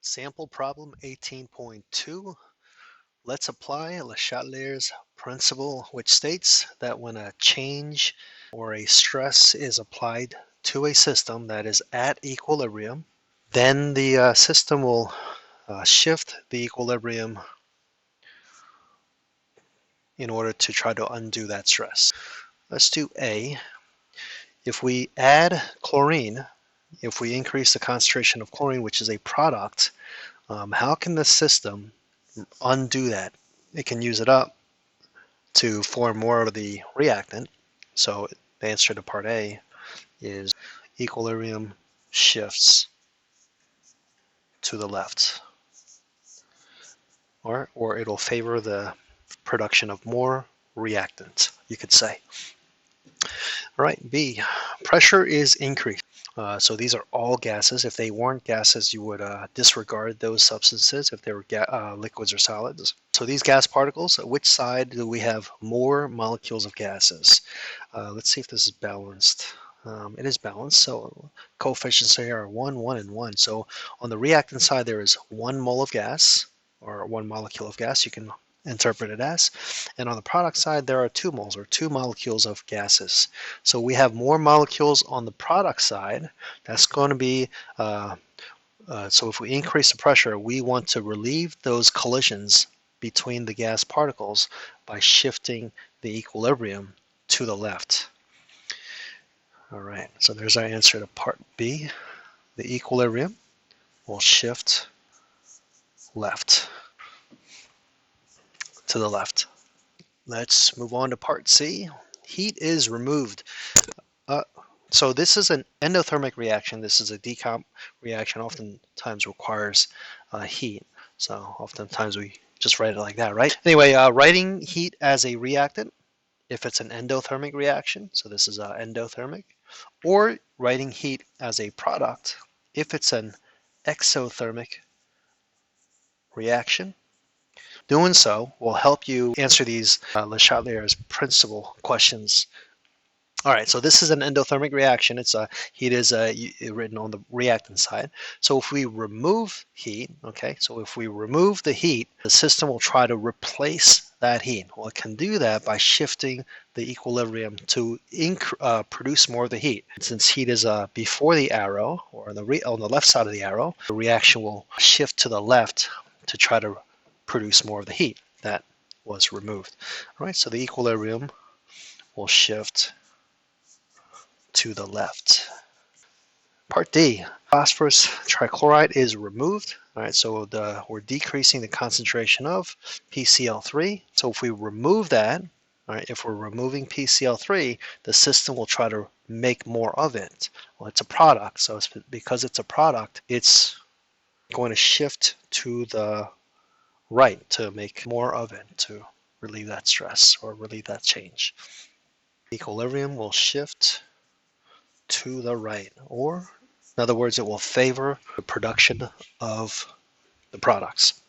Sample problem 18.2. Let's apply Le Chatelier's principle, which states that when a change or a stress is applied to a system that is at equilibrium, then the system will shift the equilibrium in order to try to undo that stress. Let's do A. If we add chlorine, if we increase the concentration of chlorine, which is a product, how can the system undo that? It can use it up to form more of the reactant. So the answer to part A is equilibrium shifts to the left, or it'll favor the production of more reactant, you could say. All right, B, pressure is increased. So these are all gases. If they weren't gases, you would disregard those substances if they were liquids or solids. So these gas particles, which side do we have more molecules of gases? Let's see if this is balanced. It is balanced, so coefficients here are 1, 1, and 1. So on the reactant side, there is 1 mole of gas, or 1 molecule of gas, you can interpret it as. And on the product side, there are 2 moles, or 2 molecules of gases. So we have more molecules on the product side. That's going to be, so if we increase the pressure, we want to relieve those collisions between the gas particles by shifting the equilibrium to the left. All right, so there's our answer to part B. The equilibrium will shift left, to the left. Let's move on to part C. Heat is removed. So this is an endothermic reaction. This is a decomp reaction, oftentimes requires heat. So oftentimes we just write it like that, right? Anyway, writing heat as a reactant, if it's an endothermic reaction, so this is endothermic, or writing heat as a product, if it's an exothermic reaction. Doing so will help you answer these Le Chatelier's principle questions. All right, so this is an endothermic reaction. It's heat is written on the reactant side. So if we remove heat, okay, so if we remove the heat, the system will try to replace that heat. Well, it can do that by shifting the equilibrium to produce more of the heat. Since heat is before the arrow, or on the left side of the arrow, the reaction will shift to the left to try to produce more of the heat that was removed. All right, so the equilibrium will shift to the left. Part D, phosphorus trichloride is removed. All right, so we're decreasing the concentration of PCl3. So if we remove that, all right, if we're removing PCl3, the system will try to make more of it. Well, it's a product, so because it's a product, it's going to shift to the right to make more of it to relieve that stress or relieve that change. Equilibrium will shift to the right, or in other words, it will favor the production of the products.